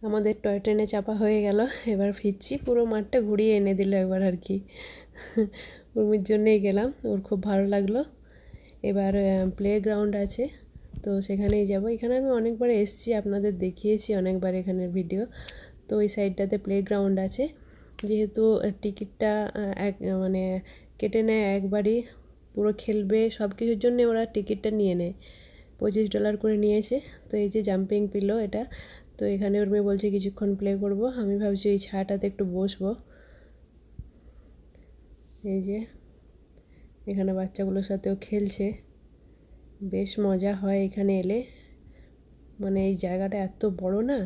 আমাদের টয় ট্রেনে চাপা হয়ে গেল, এবার ফিরছি। পুরো মাঠটা ঘুরিয়ে এনে দিল একবার আর কি। উর্মির জন্যেই গেলাম, ওর খুব ভালো লাগলো। এবার প্লে গ্রাউন্ড আছে, তো সেখানেই যাব। এখানে আমি অনেকবার এসেছি, আপনাদের দেখিয়েছি অনেকবার এখানের ভিডিও। তো ওই সাইডটাতে প্লে গ্রাউন্ড আছে, যেহেতু টিকিটটা এক মানে কেটে নেয় একবারই, পুরো খেলবে সব কিছুর জন্যে ওরা টিকিটটা নিয়ে নেয়। $25 করে নিয়েছে। তো এই যে জাম্পিং পিলো এটা, তো এখানে উর্মি বলছে কিছুক্ষণ প্লে করব। আমি ভাবছি এই ছায়াটাতে একটু বসবো। এই যে এখানে বাচ্চাগুলোর সাথেও খেলছে, বেশ মজা হয় এখানে এলে। মানে এই জায়গাটা এত বড় না,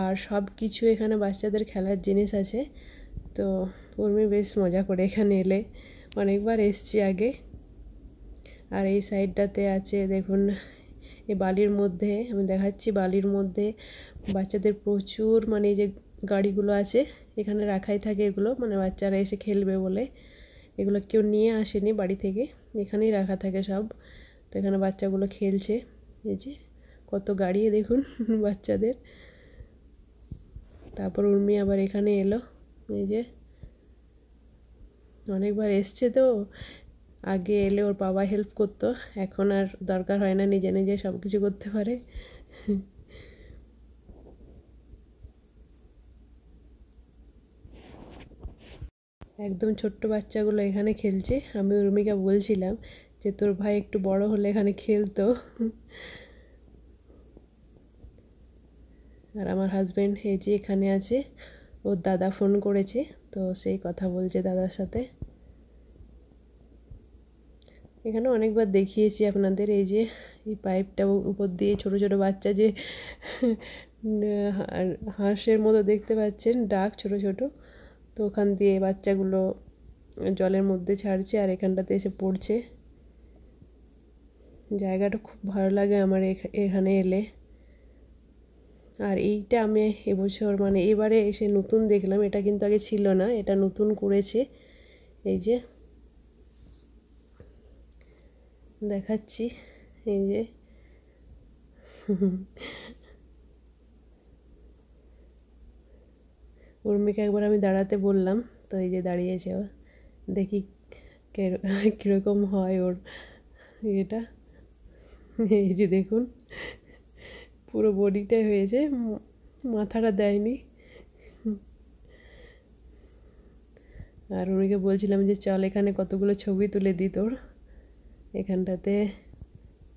আর সব কিছু এখানে বাচ্চাদের খেলার জিনিস আছে। তো উর্মি বেশ মজা করে এখানে এলে, অনেকবার এসছি আগে। আর এই সাইডটাতে আছে দেখুন, এই বালির মধ্যে আমি দেখাচ্ছি, বালির মধ্যে বাচ্চাদের প্রচুর মানে এই যে গাড়িগুলো আছে এখানে রাখাই থাকে, এগুলো মানে বাচ্চারা এসে খেলবে বলে। এগুলো কেউ নিয়ে আসেনি বাড়ি থেকে, এখানেই রাখা থাকে সব। তো এখানে বাচ্চাগুলো খেলছে, এই যে কত গাড়ি দেখুন বাচ্চাদের। তারপর উর্মি আবার এখানে এলো, এই যে অনেকবার এসছে। তো আগে এলে ওর বাবা হেল্প করতো, এখন আর দরকার হয় না, নিজে নিজে সব কিছু করতে পারে। একদম ছোট্ট বাচ্চাগুলো এখানে খেলছে। আমি উর্মিকা বলছিলাম যে তোর ভাই একটু বড় হলে এখানে খেলতো। আর আমার হাজব্যান্ড এই যে এখানে আছে, ওর দাদা ফোন করেছে, তো সেই কথা বলছে দাদার সাথে। এখানে অনেকবার দেখিয়েছি আপনাদের, এই যে এই পাইপটা উপর দিয়ে ছোট ছোট বাচ্চা যে হাঁসের মতো দেখতে পাচ্ছেন, ডাক ছোট ছোট, তো ওখান দিয়ে বাচ্চাগুলো জলের মধ্যে ছাড়ছে আর এখানটাতে এসে পড়ছে। জায়গাটা খুব ভালো লাগে আমার এখানে এলে। আর এইটা আমি এবছর মানে এবারে এসে নতুন দেখলাম, এটা কিন্তু আগে ছিল না, এটা নতুন করেছে। এই যে দেখাচ্ছি, এই যে উর্মিকে একবার আমি দাঁড়াতে বললাম, তো এই যে দাঁড়িয়েছে ও। দেখি কীরকম হয় ওর এটা। এই যে দেখুন, পুরো বডিটাই হয়েছে, মাথাটা দেয়নি। আর উর্মিকে বলছিলাম যে চল এখানে কতগুলো ছবি তুলে দিই তোর, এখানটাতে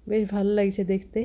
বেশ ভালো লাগছে দেখতে।